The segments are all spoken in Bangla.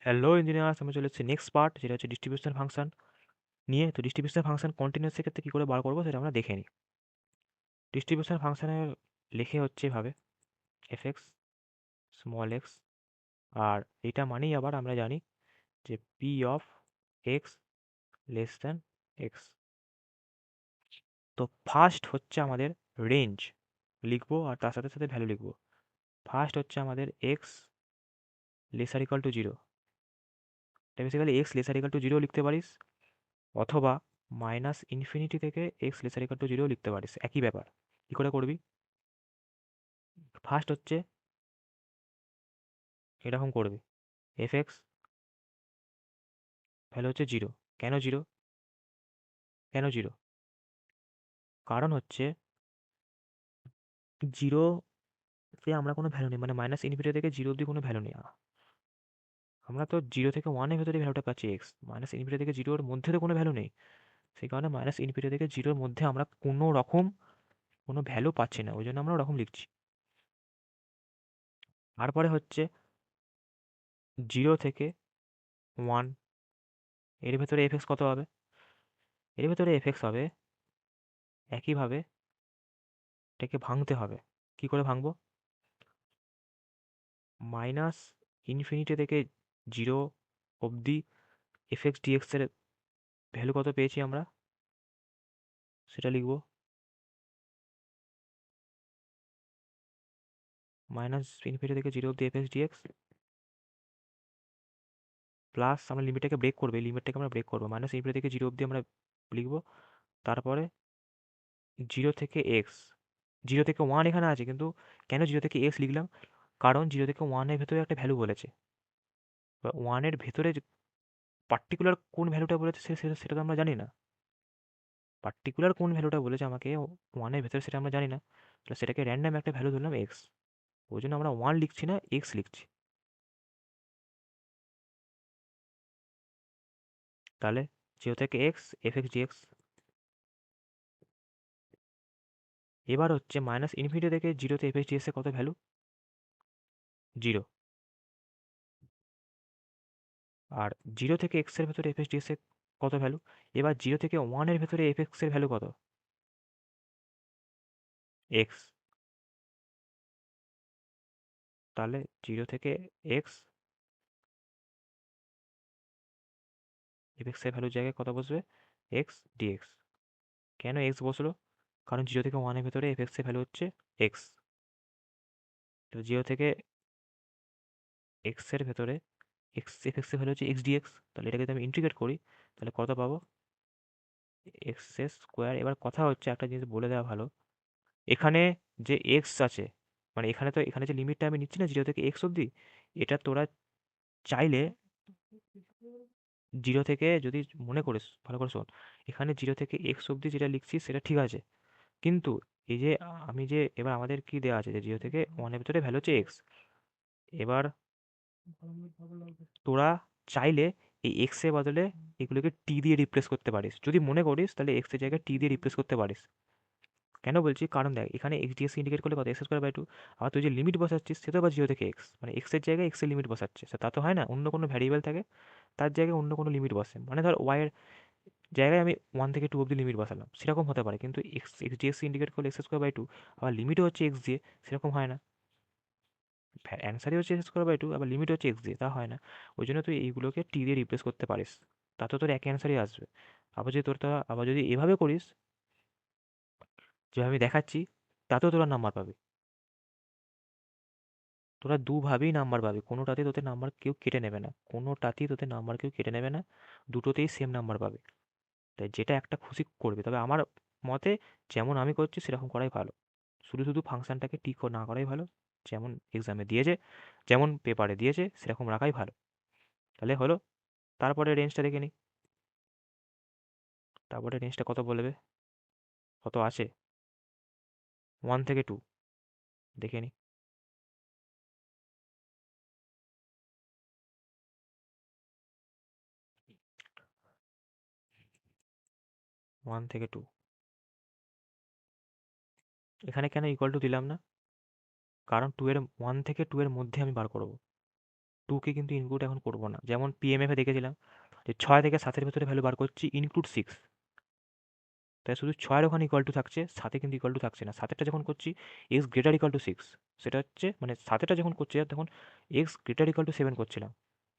হ্যালো ইঞ্জিনিয়ার্স, আমরা চলে এসেছি নেক্সট পার্ট, যেটা হচ্ছে ডিস্ট্রিবিউশন ফাংশন নিয়ে। তো ডিস্ট্রিবিউশন ফাংশন কন্টিনিউয়াস ক্ষেত্রে কী করে বার করবো সেটা আমরা দেখে নিই। ডিস্ট্রিবিউশন ফাংশনে লেখে হচ্ছে এভাবে এফ এক্স স্মল এক্স, আর এটা মানেই আবার আমরা জানি যে P of x less than x. তো ফার্স্ট হচ্ছে আমাদের রেঞ্জ লিখবো, আর তার সাথে সাথে ভ্যালু লিখবো। ফার্স্ট হচ্ছে আমাদের X lesser equal to zero. এটা basically X lesser equal to zero লিখতে পারিস, অথবা মাইনাস ইনফিনিটি থেকে X lesser equal to zero লিখতে পারিস, একই ব্যাপার। কী করে করবি? ফার্স্ট হচ্ছে এরকম করবি, এফ এক্স ভ্যালু হচ্ছে জিরো। কেন জিরো? কেন জিরো? কারণ হচ্ছে জিরোতে আমরা কোনো ভ্যালু নেই, মানে মাইনাস ইনফিনিটি থেকে জিরো অব্দি কোনো ভ্যালু নেই। আমরা তো জিরো থেকে ওয়ানের ভেতরে ভ্যালুটা পাচ্ছি এক্স, মাইনাস ইনফিনিটি থেকে জিরোর মধ্যে তো কোনো ভ্যালু নেই। সেই কারণে মাইনাস ইনফিনিটি থেকে জিরোর মধ্যে আমরা কোনো রকম কোনো ভ্যালু পাচ্ছি না, ওই জন্য আমরা ওরকম লিখছি। তারপরে হচ্ছে জিরো থেকে ওয়ান, এর ভেতরে এফ এক্স কত হবে? এর ভেতরে এফ এক্স হবে একইভাবে, এটাকে ভাঙতে হবে। কি করে ভাঙবো? মাইনাস ইনফিনিটি থেকে জিরো অবধি এফ এক্স ডিএক্স এর ভ্যালু কত পেয়েছি আমরা, সেটা লিখবো। মাইনাস ইনফিনিটি থেকে জিরো অবধি এফ এক্স ডিএক্স প্লাস আমরা লিমিটটাকে ব্রেক করবো, এই লিমিটটাকে আমরা ব্রেক করবো, মাইনাস ইনফিনিটি থেকে জিরো অবধি আমরা লিখবো। তারপরে জিরো থেকে এক্স, জিরো থেকে ওয়ান এখানে আছে, কিন্তু কেন জিরো থেকে এক্স লিখলাম? কারণ জিরো থেকে ওয়ানের ভেতরে একটা ভ্যালু বলেছে, ওয়ানের ভেতরে পার্টিকুলার কোন ভ্যালুটা বলেছে সেটা সেটা তো আমরা জানি না। পার্টিকুলার কোন ভ্যালুটা বলেছে আমাকে ওয়ানের ভেতরে, সেটা আমরা জানি না। তাহলে সেটাকে র্যান্ডম একটা ভ্যালু ধরলাম এক্স, ওই জন্য আমরা ওয়ান লিখছি না, এক্স লিখছি। তাহলে জিরো থেকে এক্স এফ এক্স ডিএক্স। এবার হচ্ছে মাইনাস ইনফিনিটি থেকে জিরোতে এফ এক্স ডিএক্স এর কত ভ্যালু? জিরো। আর জিরো থেকে এক্স এর ভেতরে এফ এক্স ডিএক্স এর কত ভ্যালু? এবার জিরো থেকে ওয়ানের ভেতরে এফ এক্স এর ভ্যালু কত? এক্স। তাহলে জিরো থেকে এক্স এফ এক্স এর ভ্যালুর জায়গায় কত বসবে? X dx. কেন এক্স বসলো? কারণ জিরো থেকে ওয়ানের ভেতরে এফ এক্স এর ভ্যালু হচ্ছে এক্স। তো জিরো থেকে এক্স এর ভেতরে এক্স এফ এক্স এর ভ্যালু হচ্ছে এক্স ডিএক্স। তাহলে এটাকে যদি আমি ইন্টিগ্রেট করি, তাহলে কত পাবো? X square. এবার কথা হচ্ছে, একটা জিনিস বলে দেওয়া ভালো, এখানে যে এক্স আছে, মানে এখানে তো এখানে যে লিমিটটা আমি নিচ্ছি না জিরো থেকে এক্স অবধি, এটা তোরা চাইলে জিরো থেকে যদি মনে করিস, ভালো করে শোন, এখানে জিরো থেকে এক্স অবধি যেটা লিখছি সেটা ঠিক আছে, কিন্তু এই যে আমি যে এবার আমাদের কি দেওয়া আছে যে জিরো থেকে ওয়ানের ভিতরে ভ্যালু হচ্ছে এক্স। এবার তোরা চাইলে এই এক্স এর বদলে এগুলোকে টি দিয়ে রিপ্লেস করতে পারিস, যদি মনে করিস, তাহলে এক্স এর জায়গায় টি দিয়ে রিপ্লেস করতে পারিস। কেন বলছি? কারণ দেখ, এখানে এক্স ডিএক্স ইন্ডিকেট করলে কত, এক্স স্কোয়ার বাই টু। আবার তুই যে লিমিট বসাচ্ছিস সেটা আবার জিরো থেকে এক্স, মানে এক্স এর জায়গায় এক্স এর লিমিট বসাচ্ছে, তা তো হয় না, অন্য কোনো ভ্যারিয়েবল থাকে তার জায়গায় অন্য কোনো লিমিট বসে, মানে ধর ওয়াই এর জায়গায় আমি ওয়ান থেকে টু অব্দি লিমিট বসালাম, সেরকম হতে পারে, কিন্তু এক্স এক্স ডিএক্স ইন্ডিকেট করলে এক্স স্কোয়ার বাই টু, আবার লিমিটও হচ্ছে এক্স দিয়ে, সেরকম হয় না। অ্যান্সারই হচ্ছে এক্স স্কোয়ার বাই টু, আবার লিমিট হচ্ছে এক্স দিয়ে, তা হয় না। ওই জন্য তুই এইগুলোকে টি দিয়ে রিপ্লেস করতে পারিস, তাতে তোর একই অ্যান্সারই আসবে। আবার যদি এভাবে করিস, যেভাবে আমি দেখাচ্ছি, তাতেও তোরা নাম্বার পাবি। তোরা দুভাবেই নাম্বার পাবি, কোনোটাতেই তোদের নাম্বার কেউ কেটে নেবে না, কোনোটাতেই তোদের নাম্বার কেউ কেটে নেবে না, দুটোতেই সেম নাম্বার পাবে। তাই যেটা একটা খুশি করবে, তবে আমার মতে যেমন আমি করছি সেরকম করাই ভালো। শুধু শুধু ফাংশনটাকে টিক না করাই ভালো, যেমন এক্সামে দিয়েছে, যেমন পেপারে দিয়েছে সেরকম রাখাই ভালো। তাহলে হলো। তারপরে রেঞ্জটা দেখে নিই। তারপরে রেঞ্জটা কত বলবে, কত আছে? ওয়ান থেকে টু, দেখে নিই। ওয়ান থেকে টু, এখানে কেন ইকুয়াল টু দিলাম না? কারণ টু এর ওয়ান থেকে টু এর মধ্যে আমি বার করবো। 2 কে কিন্তু ইনক্লুড এখন করবো না। যেমন পিএমএফ এ দেখেছিলাম যে 6 থেকে 7-এর ভেতরে ভ্যালু বার করছি ইনক্লুড 6, তাই শুধু 6-এর ওখানে ইকুয়াল টু থাকছে, 7-এ কিন্তু ইকুয়াল টু থাকছে না। 7-এরটা যখন করছি এক্স গ্রেটার ইকুয়াল টু 6, সেটা হচ্ছে মানে 7-এরটা যখন করছি তখন এক্স গ্রেটার ইকুয়াল টু 7 করছিলাম,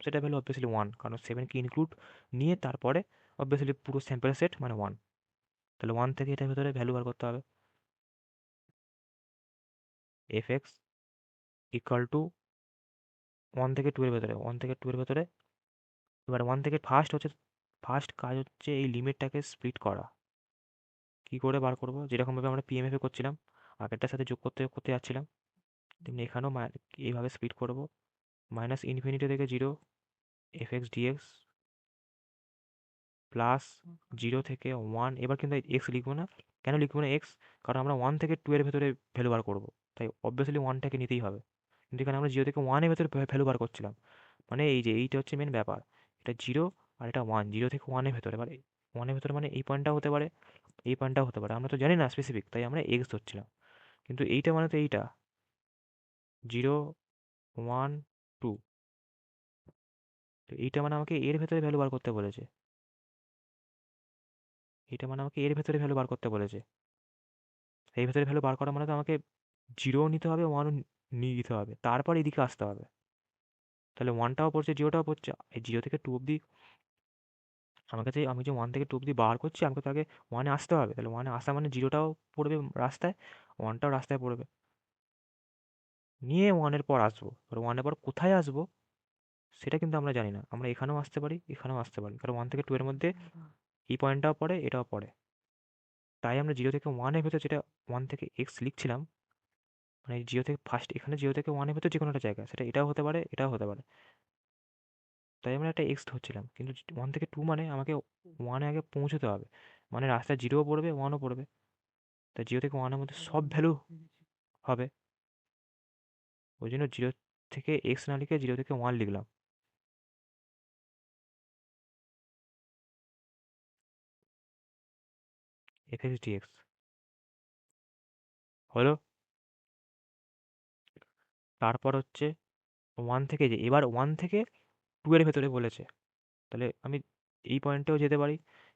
সেটা ভ্যালু অবভিয়াসলি 1, কারণ 7-কে ইনক্লুড নিয়ে তারপরে অবভিয়াসলি পুরো স্যাম্পল সেট মানে 1। তাহলে 1 থেকে এটার ভেতরে ভ্যালু বার করতে হবে, এফ এক্স ইকুয়াল টু 1 থেকে 2 এর ভেতরে, 1 থেকে 2 এর ভেতরে। এবার 1 থেকে ফার্স্ট কাজ হচ্ছে এই লিমিটটাকে স্প্লিট করা। কি করে বার করব? যেরকমভাবে আমরা পিএমএফ এ করছিলাম, আগেরটার সাথে যোগ করতে যাচ্ছিলাম, তেমনি এখানেও এইভাবে স্প্লিট করব। মাইনাস ইনফিনিটি থেকে 0 এফ এক্স ডিএক্স প্লাস 0 থেকে 1। এবার কিন্তু এক্স লিখবো না। কেন লিখবো না এক্স? কারণ আমরা 1 থেকে 2 এর ভেতরে ভ্যালু বার করবো, তাই অবভিয়াসলি 1টাকে নিতেই হবে। কিন্তু এখানে আমরা 0 থেকে 1 এর ভেতরে ভ্যালু বার করছিলাম, মানে এই যে এইটা হচ্ছে মেন ব্যাপার। এটা 0 আর এটা 1, 0 থেকে 1 এর ভেতরে, এবার 1 এর ভেতরে মানে এই পয়েন্টটাও হতে পারে, এই পয়েন্টটাও হতে পারে, আমরা তো জানি না স্পেসিফিক, তাই আমরা এক্স ধরছিলাম। কিন্তু এইটা মানে তো এইটা 0 1 2, তো এইটা মানে আমাকে এর ভেতরে ভ্যালু বার করতে বলেছে, এইটা মানে আমাকে এর ভেতরে ভ্যালু বার করতে বলেছে। এই ভেতরে ভ্যালু বার করা মানে তো আমাকে 0ও নিতে হবে, 1ও নিয়ে নিতে হবে, তারপর এদিকে আসতে হবে। তাহলে 1টাও পড়ছে, 0টাও পড়ছে, এই 0 থেকে 2 অব্দি আমার কাছে, আমি যে 1 থেকে 2 অব্দি বার করছি আমাকে তো আগে 1-এ আসতে হবে। তাহলে 1-এ আসা মানে 0টাও পড়বে রাস্তায়, 1টাও রাস্তায় পড়বে, নিয়ে 1-এর পর আসবো। এবার 1-এর পর কোথায় আসবো সেটা কিন্তু আমরা জানি না। আমরা এখানেও আসতে পারি, এখানেও আসতে পারি, কারণ 1 থেকে 2 এর মধ্যে এই পয়েন্টটাও পড়ে, এটাও পড়ে। তাই আমরা 0 থেকে 1-এর ভেতর যেটা 1 থেকে এক্স লিখছিলাম, মানে 0 থেকে ফার্স্ট এখানে 0 থেকে 1-এর ভেতর যে কোনো একটা জায়গা, সেটা এটাও হতে পারে, এটাও হতে পারে। তাই আমরা একটা এক্স ধরছিলাম, কিন্তু 1 থেকে 2 মানে আমাকে 1-এ আগে পৌঁছতে হবে, মানে রাস্তায় 0ও পড়বে, 1ও পড়বে। তাই 0 থেকে 1-এর মধ্যে সব ভ্যালু হবে। ওই জন্য 0 থেকে এক্স না লিখে 0 থেকে 1 লিখলাম, এফ এক্স ডিএক্স হলো। তারপর হচ্ছে 1 থেকে, যে এবার 1 থেকে 2 এর ভেতরে বলেছে, তাহলে আমি এই পয়েন্টেও যেতে পারি,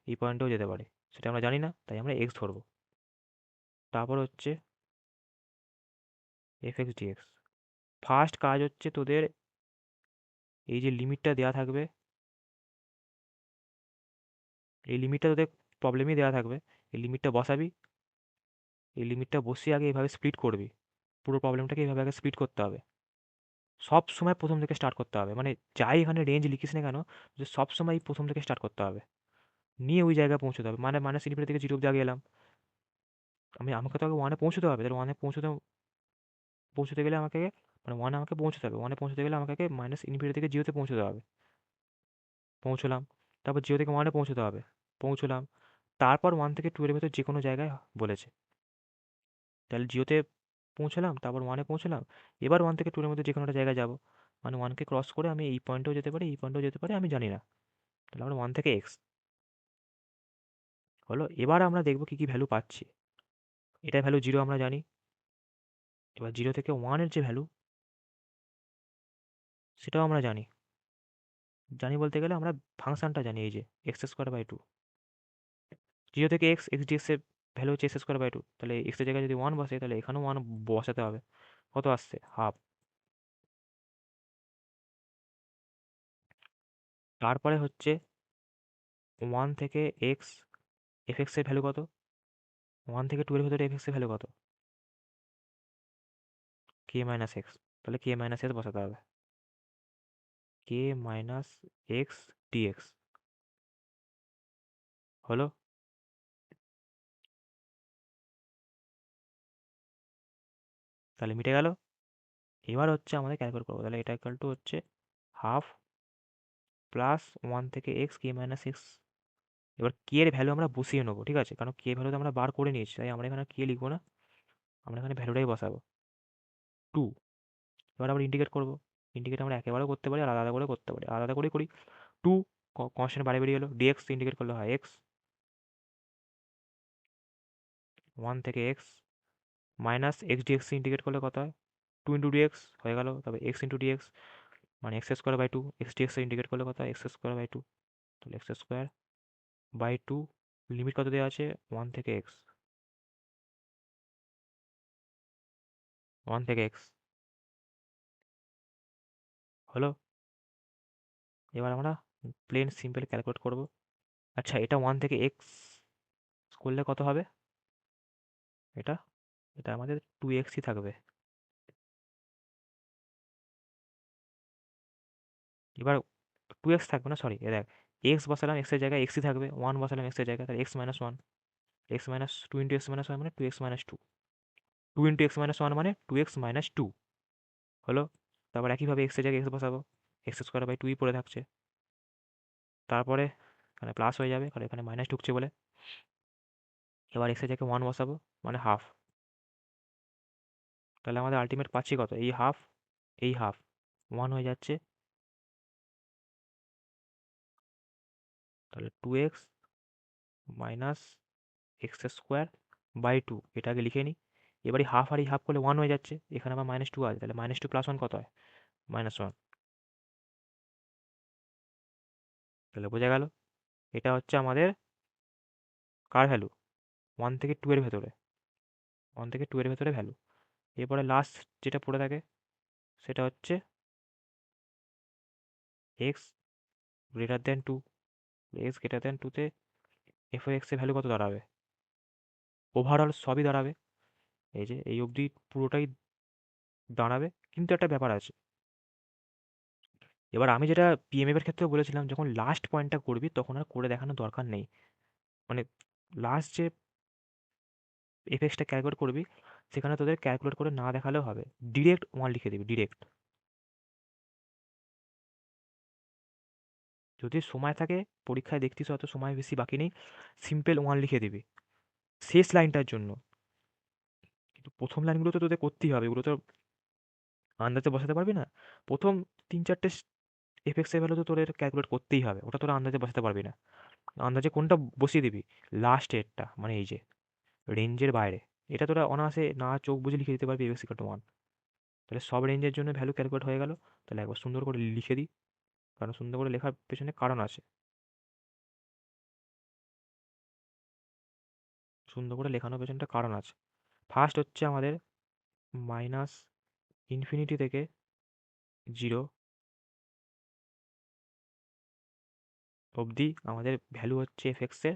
এই পয়েন্টেও যেতে পারি, সেটা আমরা জানি না, তাই আমরা এক্স ধরবো। তারপর হচ্ছে এফ এক্স ডিএক্স। ফার্স্ট কাজ হচ্ছে তোদের এই যে লিমিটটা দেওয়া থাকবে, এই লিমিটটা তোদের প্রবলেমই দেওয়া থাকবে, এই লিমিটটা বসাবি, এই লিমিটটা বসিয়ে আগে এভাবে স্প্লিট করবি, পুরো প্রবলেমটাকে এভাবে আগে স্প্লিট করতে হবে। সব সময় প্রথম থেকে স্টার্ট করতে হবে, মানে যাই এখানে রেঞ্জ লিখিস না কেন, যে সব সময় প্রথম থেকে স্টার্ট করতে হবে, নিয়ে ওই জায়গায় পৌঁছতে হবে। মানে মাইনাস ইনফিনিটি থেকে 0 অব্দি আগে এলাম, আমাকে তো আগে 1-এ পৌঁছতে হবে, তাহলে 1-এ পৌঁছতে গেলে আমাকে, মানে 1-এ আমাকে পৌঁছতে হবে, 1-এ পৌঁছতে গেলে আমাকে মাইনাস ইনফিনিটি থেকে 0-তে পৌঁছতে হবে। পৌঁছলাম, তারপর 0 থেকে 1-এ পৌঁছতে হবে, পৌঁছলাম, তারপর 1 থেকে 2 এর ভেতর যে কোনো জায়গায় বলেছে, তাহলে 0-তে পৌঁছলাম, তারপর 1-এ পৌঁছলাম, এবার 1 থেকে 2 এর মধ্যে যে কোনো একটা জায়গায় যাবো, মানে 1-কে ক্রস করে আমি এই পয়েন্টেও যেতে পারি, এই পয়েন্টেও যেতে পারি, আমি জানি না। তাহলে আমরা 1 থেকে এক্স হলো। এবার আমরা দেখবো কি কি ভ্যালু পাচ্ছি। এটা ভ্যালু 0 আমরা জানি। এবার 0 থেকে 1-এর যে ভ্যালু, সেটাও আমরা জানি। জানি বলতে গেলে আমরা ফাংশনটা জানি, এই যে এক্স স্কোয়ার বাই 2। 0 থেকে এক্স, এক্স ডিএক্স এর ভ্যালু হচ্ছে এক্স স্কোয়ার বাই 2, তাহলে এক্স এর জায়গায় যদি 1 বসে তাহলে এখানেও 1 বসাতে হবে। কত আসছে? হাফ। তারপরে হচ্ছে 1 থেকে এক্স, এফ এক্স এর ভ্যালু কত? 1 থেকে 2 এর ভেতরে এফ এক্স এর ভ্যালু কত? কে মাইনাস এক্স, তাহলে কে মাইনাস এক্স বসাতে হবে, কে মাইনাস এক্স ডিএক্স হলো। তাহলে মিটে গেল। এবার হচ্ছে আমাদের ক্যালকুলেট করবো, তাহলে এটা ইকাল টু হচ্ছে হাফ প্লাস 1 থেকে এক্স কে মাইনাস এক্স। এবার কে এর ভ্যালু আমরা বসিয়ে নেবো, ঠিক আছে, কারণ কে ভ্যালু তো আমরা বার করে নিয়েছি, তাই আমরা এখানে কে লিখবো না, আমরা এখানে ভ্যালুটাই বসাবো 2। এবার আমরা ইন্টিগ্রেট করবো, ইন্টিগ্রেট আমরা একেবারেও করতে পারি, আলাদা আলাদা করে করতে পারি, আলাদা করেই করি। 2 কনস্ট্যান্ট বাইরে বেরিয়ে গেলো, ডিএক্স ইন্টিগ্রেট করলে হয় এক্স, 1 থেকে x minus x dx integrate করলে কত হয়, 2 ইন্টু ডিএক্স হয়ে গেল, তবে এক্স ইন্টু ডিএক্স মানে x square by two, x টি এক্স ইন্টিগ্রেট করলে কত হয় এক্স স্কোয়ার বাই টু। তাহলে x square by two, limit কত দেওয়া আছে 1 থেকে এক্স, 1 থেকে এক্স হলো। এবার আমরা প্লেন সিম্পল ক্যালকুলেট করব। আচ্ছা, এটা 1 থেকে এক্স করলে কত হবে? এটা এটা আমাদের 2xই থাকবে। এবার 2x থাকবে না, সরি, এ দেখ, এক্স বসালাম, এক্সের জায়গায় এক্সই থাকবে, 1 বসালাম এক্সের জায়গায়, তাহলে X minus one, X minus two into X minus one মানে two x minus two, two into X minus one মানে টু এক্স মাইনাস টু হলো। তারপর একইভাবে এক্সের জায়গায় এক্স বসাবো, এক্স স্কোয়ার বাই টুই পড়ে থাকছে। তারপরে এখানে প্লাস হয়ে যাবে কারণ এখানে মাইনাস ঢুকছে বলে। এবার এক্সের জায়গায় ওয়ান বসাবো মানে হাফ। তাহলে আমাদের আলটিমেট পাচ্ছি কত, এই হাফ, এই হাফ, ওয়ান হয়ে যাচ্ছে। তাহলে two x minus x square by two, এটা আগে লিখে নিই। এবার এই হাফ আর এই হাফ করলে ওয়ান হয়ে যাচ্ছে, এখানে আবার মাইনাস টু আছে, তাহলে মাইনাস টু প্লাস ওয়ান কত হয়, মাইনাস ওয়ান। তাহলে বোঝা গেল এটা হচ্ছে আমাদের কার ভ্যালু, ওয়ান থেকে টু এর ভেতরে, ওয়ান থেকে টু এর ভেতরে ভ্যালু। এরপরে লাস্ট যেটা পড়ে থাকে সেটা হচ্ছে x greater than two, x greater than টুতে এফ এক্স এর ভ্যালু কত দাঁড়াবে, ওভারঅল সবই দাঁড়াবে, এই যে এই অবধি পুরোটাই দাঁড়াবে। কিন্তু একটা ব্যাপার আছে, এবার আমি যেটা পিএমএফ এর ক্ষেত্রেও বলেছিলাম, যখন লাস্ট পয়েন্টটা করবি তখন আর করে দেখানোর দরকার নেই। মানে লাস্ট যে এফএক্সটা ক্যালকুলেট করবি সেখানে তোদের ক্যালকুলেট করে না দেখালেও হবে, ডিরেক্ট ওয়ান লিখে দিবি ডিরেক্ট। যদি সময় থাকে, পরীক্ষায় দেখতিস অত সময় বেশি বাকি নেই, সিম্পল ওয়ান লিখে দিবি শেষ লাইনটার জন্য। কিন্তু প্রথম লাইনগুলো তো তোদের করতেই হবে, এগুলো তো আন্দাজে বসাতে পারবি না। প্রথম তিন চারটে এফএক্স এর ভ্যালু তো তোদের ক্যালকুলেট করতেই হবে, ওটা তোরা আন্দাজে বসাতে পারবি না। আন্দাজে কোনটা বসিয়ে দিবি, লাস্ট এরটা, মানে এই যে রেঞ্জের বাইরে, এটা তোরা অনায়াসে না চোখ বুঝে লিখে দিতে পারবি এফএক্স ইকুয়াল টু ওয়ান। তাহলে সব রেঞ্জের জন্য ভ্যালু ক্যালকুলেট হয়ে গেল। তাহলে একবার সুন্দর করে লিখে দিই, কারণ সুন্দর করে লেখার পেছনে কারণ আছে, সুন্দর করে লেখানোর পেছনে কারণ আছে। ফার্স্ট হচ্ছে আমাদের মাইনাস ইনফিনিটি থেকে জিরো অবধি আমাদের ভ্যালু হচ্ছে এফএক্সের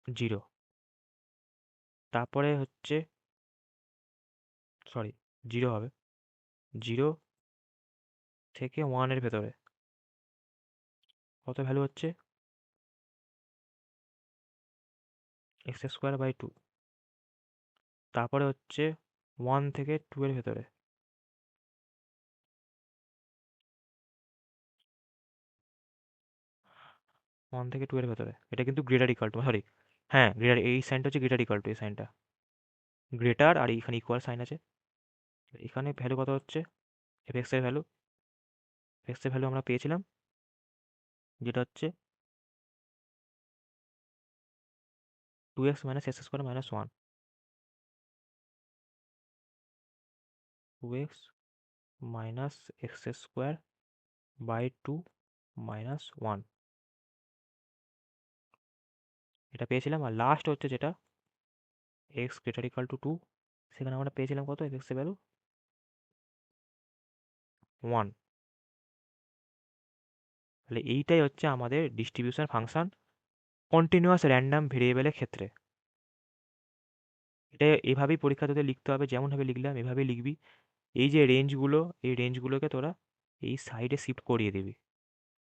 জিরো। তারপরে হচ্ছে, সরি, জিরো হবে, জিরো থেকে ওয়ানের ভেতরে কত ভ্যালু হচ্ছে এক্স স্কোয়ার বাই টু। তারপরে হচ্ছে ওয়ান থেকে টু এর ভেতরে, ওয়ান থেকে টু এর ভেতরে, এটা কিন্তু গ্রেটার ইকুয়াল টু, সরি, হ্যাঁ গ্রেটার, এই সাইনটা হচ্ছে গ্রেটার ইকুয়াল টু, এই সাইনটা গ্রেটার, আর এখানে ইকুয়াল সাইন আছে। এখানে ভ্যালু কত হচ্ছে এফএক্স এর ভ্যালু, এক্স এর ভ্যালু আমরা পেয়েছিলাম যেটা হচ্ছে two x minus x square minus one, two x minus x square by two minus one, এটা পেয়েছিলাম। আর লাস্ট হচ্ছে যেটা x greater equal to two, সেখানে আমরা পেয়েছিলাম কত এফএক্স এর ভ্যালু, ওয়ান। তাহলে এইটাই হচ্ছে আমাদের ডিস্ট্রিবিউশন ফাংশন কন্টিনিউয়াস র্যান্ডাম ভেরিয়েবলের ক্ষেত্রে। এটা এভাবেই পরীক্ষা তোদের লিখতে হবে, যেমনভাবে লিখলাম এভাবেই লিখবি। এই যে রেঞ্জগুলো, এই রেঞ্জগুলোকে তোরা এই সাইডে শিফট করিয়ে দিবি,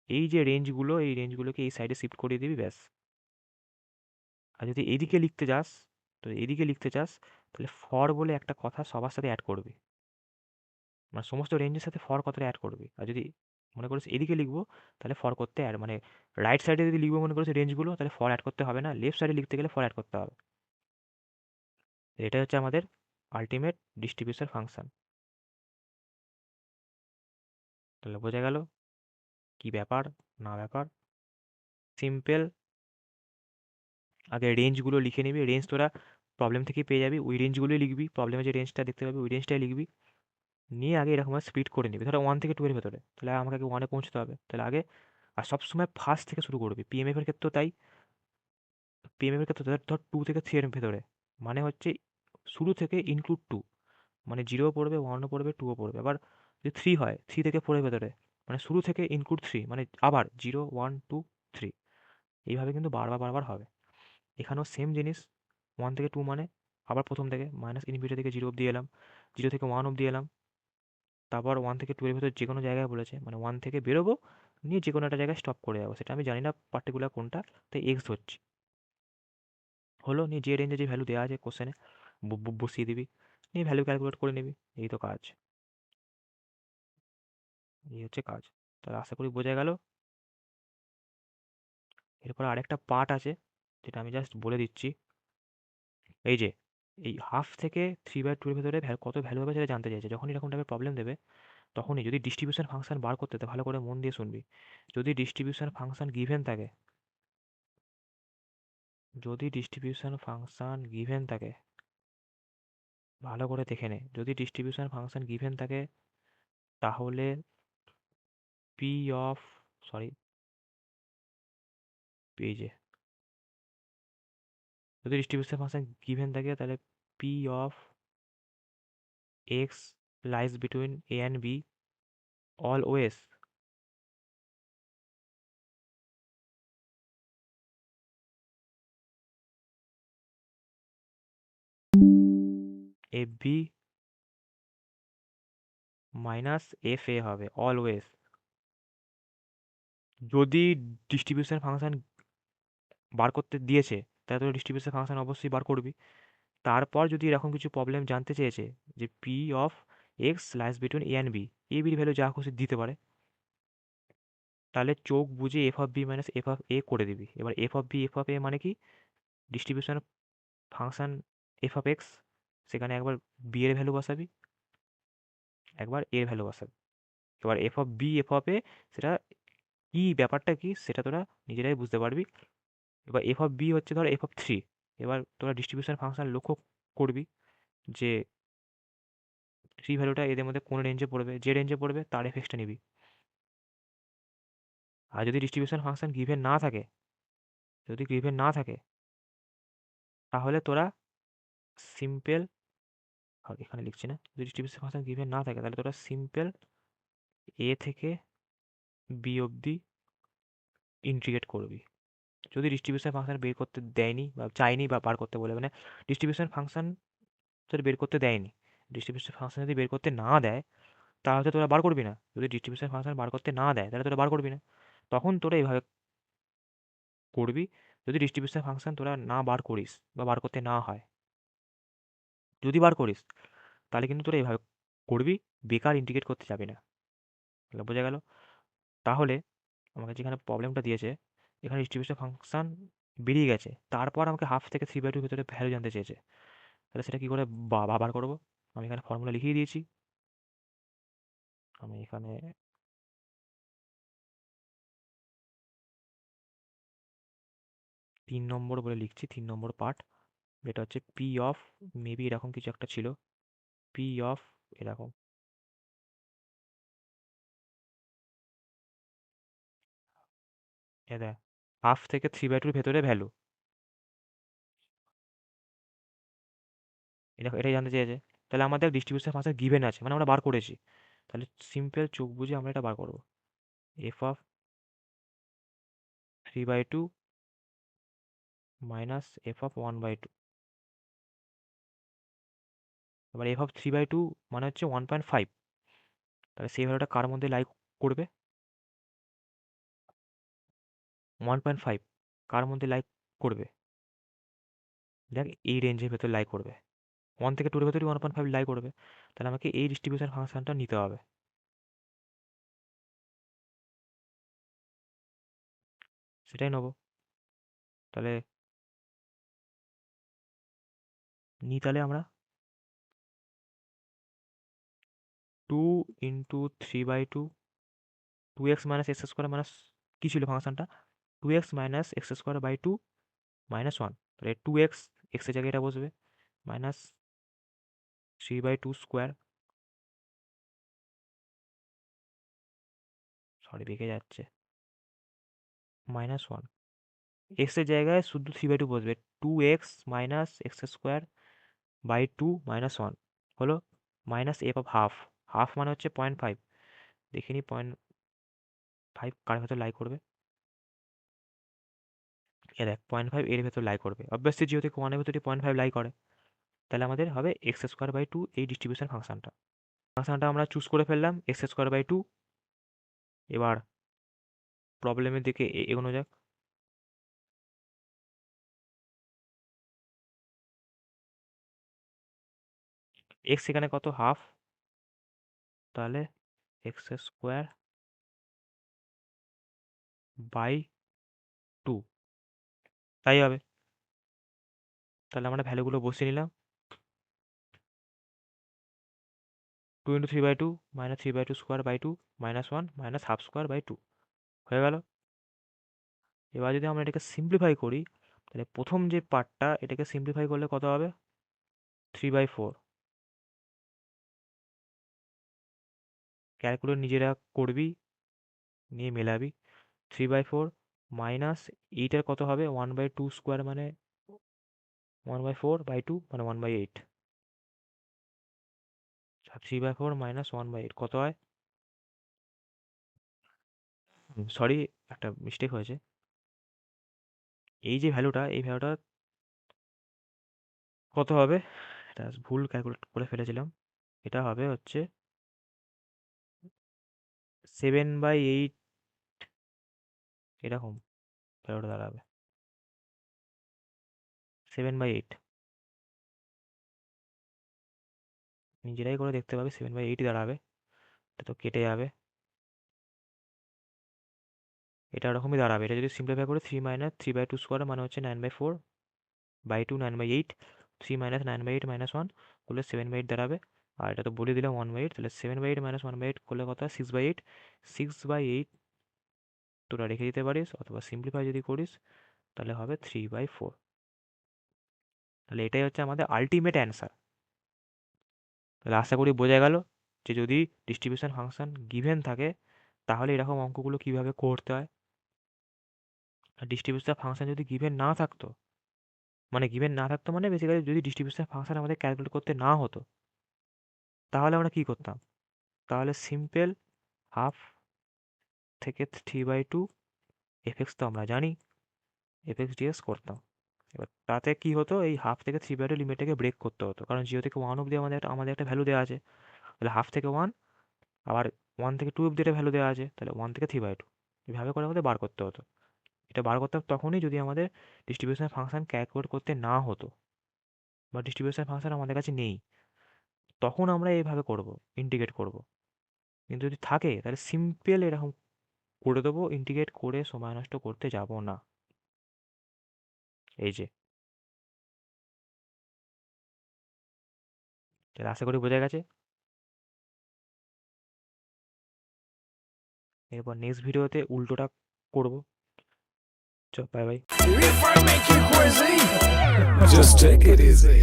এই যে রেঞ্জগুলো, এই রেঞ্জগুলোকে এই সাইডে শিফট করিয়ে দিবি, ব্যাস। আর যদি এদিকে লিখতে যাস, তো এদিকে লিখতে চাস, তাহলে ফর বলে একটা কথা সবার সাথে অ্যাড করবি, মানে সমস্ত রেঞ্জের সাথে ফর কথাটা অ্যাড করবি। আর যদি মনে করিস এদিকে লিখবো, তাহলে ফর করতে অ্যাড, মানে রাইট সাইডে যদি লিখবো মনে করিস রেঞ্জগুলো, তাহলে ফর অ্যাড করতে হবে না, লেফট সাইডে লিখতে গেলে ফর অ্যাড করতে হবে। এটা হচ্ছে আমাদের আলটিমেট ডিস্ট্রিবিউশন ফাংশন। তাহলে বোঝা গেল কি ব্যাপার না ব্যাপার। সিম্পল, আগে রেঞ্জগুলো লিখে নিবি, রেঞ্জ তোরা প্রবলেম থেকেই পেয়ে যাবি, ওই রেঞ্জগুলোই লিখবি, প্রবলেমে যে রেঞ্জটা দেখতে পাবি ওই রেঞ্জটাই লিখবি। নিয়ে আগে এরকমভাবে স্প্লিট করে নিবি, ধরো 1 থেকে 2 এর ভেতরে, তাহলে আমাকে আগে 1-এ পৌঁছতে হবে, তাহলে আগে। আর সবসময় ফার্স্ট থেকে শুরু করবি, পিএমএফ এর ক্ষেত্রেও তাই। পিএমএফ এর ক্ষেত্রে ধর ধর 2 থেকে 3 এর ভেতরে, মানে হচ্ছে শুরু থেকে ইনক্লুড 2, মানে 0ও পড়বে, 1ও পড়বে, 2ও পড়বে। আবার যদি 3 হয়, 3 থেকে 4 এর ভেতরে, মানে শুরু থেকে ইনক্লুড 3, মানে আবার 0, 1, 2, 3। এইভাবে কিন্তু বারবার বারবার হবে। এখানেও সেম জিনিস, 1 থেকে 2 মানে আবার প্রথম থেকে মাইনাস ইনফিনিটি থেকে 0 অব্দি এলাম, 0 থেকে 1 অব্দি এলাম, তারপর 1 থেকে 2 এর ভেতর যে কোনো জায়গায় বলেছে, মানে 1 থেকে বেরোবো, নিয়ে যে কোনো একটা জায়গায় স্টপ করে যাবো, সেটা আমি জানি না পার্টিকুলার কোনটা, তাই এক্স ধরছি। হলো, নিয়ে যে রেঞ্জে যে ভ্যালু দেওয়া আছে কোশ্চেনে বসিয়ে দিবি, নিয়ে ভ্যালু ক্যালকুলেট করে নিবি। এই তো কাজ, এই হচ্ছে কাজ। তাহলে আশা করি বোঝা গেল। এরপর আরেকটা পার্ট আছে, যেটা আমি জাস্ট বলে দিচ্ছি। এই যে এই হাফ থেকে 3/2 এর ভেতরে কত ভ্যালু হবে সেটা জানতে চাইছে। যখন এরকম টাইপের প্রবলেম দেবে, তখনই যদি ডিস্ট্রিবিউশন ফাংশন বার করতে দেয়, ভালো করে মন দিয়ে শুনবি। যদি ডিস্ট্রিবিউশন ফাংশন গিভেন থাকে, যদি ডিস্ট্রিবিউশন ফাংশন গিভেন থাকে, ভালো করে দেখে নে, যদি ডিস্ট্রিবিউশন ফাংশন গিভেন থাকে, তাহলে পি অফ, সরি, এই যে যদি ডিস্ট্রিবিউশন ফাংশন গিভেন থাকে, তাহলে p of x lies between A and b always f b minus f a হবে, অলওয়েজ। যদি ডিস্ট্রিবিউশন ফাংশন বার করতে দিয়েছে, তাহলে তো ডিস্ট্রিবিউশন ফাংশন অবশ্যই বার করবি। তারপর যদি এরকম কিছু প্রবলেম জানতে চেয়েছে, যে P of x lies between A and B, A বির ভ্যালু যা খুশি দিতে পারে, তাহলে চোখ বুঝে F of B minus F of A করে দিবি। এবার F of B F of A মানে কি, distribution function F of X, সেখানে একবার বি এর ভ্যালু বসাবি, একবার এর ভ্যালু বসাবি। এবার F of B F of A, সেটা কি, ব্যাপারটা কি সেটা তোরা নিজেরাই বুঝতে পারবি। এবার এফ অফ বি হচ্ছে ধর এফ অফ 3। এবার তোরা ডিস্ট্রিবিউশন ফাংশন লক্ষ্য করবি যে 3 ভ্যালুটা এদের মধ্যে কোন রেঞ্জে পড়বে, যে রেঞ্জে পড়বে তার এফএক্সটা নিবি। আর যদি ডিস্ট্রিবিউশন ফাংশন গিভেন না থাকে, যদি গিভেন না থাকে, তাহলে তোরা সিম্পল, এখানে লিখছি না, যদি ডিস্ট্রিবিউশন ফাংশন গিভেন না থাকে, তাহলে তোরা সিম্পল এ থেকে বি অবধি ইন্টিগ্রেট করবি। যদি ডিস্ট্রিবিউশন ফাংশন বের করতে দেয়নি বা চাইনি বা বার করতে বলে, মানে ডিস্ট্রিবিউশন ফাংশন তোর বের করতে দেয়নি, ডিস্ট্রিবিউশন ফাংশন যদি বের করতে না দেয়, তাহলে তোরা বার করবি না। যদি ডিস্ট্রিবিউশন ফাংশন বার করতে না দেয়, তাহলে তোরা বার করবি না। তখন তোরা এইভাবে করবি। যদি ডিস্ট্রিবিউশন ফাংশন তোরা না বার করিস বা বার করতে না হয়, যদি বার করিস, তাহলে কিন্তু তোরা এইভাবে করবি, বেকার ইন্টিগ্রেট করতে যাবি না। তাহলে বোঝা গেল। তাহলে আমাকে যেখানে প্রবলেমটা দিয়েছে, এখানে ডিস্ট্রিবিউশন ফাংশন বেরিয়ে গেছে, তারপর আমাকে হাফ থেকে 3/2 ভিতরে ভ্যালু জানতে চেয়েছে, তাহলে সেটা কি করে বার করবো? আমি এখানে ফর্মুলা লিখিয়ে দিয়েছি। আমি এখানে 3 নম্বর বলে লিখছি, 3 নম্বর পার্ট, যেটা হচ্ছে পি অফ, মেবি এরকম কিছু একটা ছিল, পি অফ এরকম, এ দেখ, হাফ থেকে 3/2 ভেতরে ভ্যালু, এটা এটাই জানতে চেয়েছে। তাহলে আমাদের ডিস্ট্রিবিউশন ফাংশন গিভেন আছে, মানে আমরা বার করেছি। তাহলে সিম্পল চোখ বুঝে আমরা এটা বার করবো, F of 3/2 minus F of 1/2। এবার এফ অফ 3/2 মানে হচ্ছে 1.5, তাহলে সেই ভ্যালুটা কার মধ্যে লাই করবে? 1.5 কার মধ্যে লাই করবে? দেখ, এই রেঞ্জের ভেতরে লাই করবে, 1 থেকে 2 এর ভেতরে 1.5 লাই করবে। তাহলে আমাকে এই ডিস্ট্রিবিউশন ফাংশনটা নিতে হবে, সেটাই নেবো। তাহলে নিই, তাহলে আমরা 2 × 3/2, 2x minus x square minus, কী ছিল ফাংশনটা, 2x - x²/2 -1, তাহলে 2x, এক্সের জায়গায় এটা বসবে, মাইনাস 3/2 স্কোয়ার সরি বেঁকে যাচ্ছে, -1, এক্সের জায়গায় শুধু 3/2 বসবে, 2x minus x square by 2 -1 হলো -f অফ হাফ। হাফ মানে হচ্ছে 0.5, দেখিনি 0.5 কার ভেতর লাই করবে, এ দেখ 0.5 এর ভেতর লাই করবে, অবভিয়াসলি যেহেতু 1 এর ভেতর 0.5 লাই করে, তাহলে আমাদের হবে x² বাই 2 এই ডিস্ট্রিবিউশন ফাংশনটা আমরা চুজ করে ফেললাম x²/2। এবার প্রবলেমের দিকে এগোনো যাক। এক্স এখানে কত, হাফ, তাহলে x²/2 তাই হবে। তাহলে আমরা ভ্যালুগুলো বসিয়ে নিলাম, 2 × 3/2 -3/2²/2 -1 -half²/2 হয়ে গেল। এবার যদি আমরা এটাকে সিম্পলিফাই করি, তাহলে প্রথম যে পার্টটা এটাকে সিম্পলিফাই করলে কত হবে, 3/4। ক্যালকুলেট নিজেরা করবি, নিয়ে মেলাবি। 3/4 মাইনাস এইটার কত হবে, 1/2² মানে 1/4/2 মানে 1/8। 3/4 মাইনাস 1/8 কত হয়, সরি একটা মিস্টেক হয়েছে, এই যে ভ্যালুটা, এই ভ্যালুটা কত হবে, এটা ভুল ক্যালকুলেট করে ফেলেছিলাম, এটা হবে হচ্ছে 7/8, এরকম ভ্যালুটা দাঁড়াবে 7/8, নিজেরাই করে দেখতে পাবে, 7/8 দাঁড়াবে। এটা তো কেটে যাবে, এটা ওরকমই দাঁড়াবে। এটা যদি সিম্পলিফাই করে 3 মাইনাস 3/2² মানে হচ্ছে 9/4/2 9/8, 3 মাইনাস 9/8 -1 করলে 7/8 দাঁড়াবে। আর এটা তো বলে দিলাম 1/8, তাহলে 7/8 -1/8 করলে কত হয়, 6/8। 6/8 তোরা রেখে দিতে পারিস, অথবা সিম্পলিফাই যদি করিস তাহলে হবে 3/4। তাহলে এটাই হচ্ছে আমাদের আলটিমেট অ্যান্সার। তাহলে আশা করি বোঝা গেল যে যদি ডিস্ট্রিবিউশন ফাংশন গিভেন থাকে তাহলে এরকম অঙ্কগুলো কিভাবে করতে হয়। আর ডিস্ট্রিবিউশন ফাংশন যদি গিভেন না থাকতো, মানে বেসিক্যালি যদি ডিস্ট্রিবিউশন ফাংশন আমাদের ক্যালকুলেট করতে না হতো, তাহলে আমরা কি করতাম, তাহলে সিম্পল হাফ থেকে 3/2 এফএক্স তো আমরা জানি, এফএক্স ডিএক্স করতাম। এবার তাতে কি হতো, এই হাফ থেকে 3/2 লিমিটটাকে ব্রেক করতে হতো, কারণ 0 থেকে 1 অব্দি আমাদের একটা ভ্যালু দেওয়া আছে, তাহলে হাফ থেকে 1, আবার 1 থেকে 2 অব্দি একটা ভ্যালু দেওয়া আছে, তাহলে 1 থেকে 3/2 এভাবে করে আমাদের বার করতে হতো। এটা বার করতাম তখনই যদি আমাদের ডিস্ট্রিবিউশন ফাংশন ক্যালকুলেট করতে না হতো, বা ডিস্ট্রিবিউশন ফাংশন আমাদের কাছে নেই, তখন আমরা এইভাবে করব, ইন্টিগ্রেট করব। কিন্তু যদি থাকে তাহলে সিম্পল এরকম করে দেবো, ইন্টিগ্রেট করে সময় নষ্ট করতে যাব না। এই যে, তাহলে আশা করি বোঝা গেছে। এরপর নেক্সট ভিডিওতে উল্টোটা করব। চল bye bye. Just take it easy.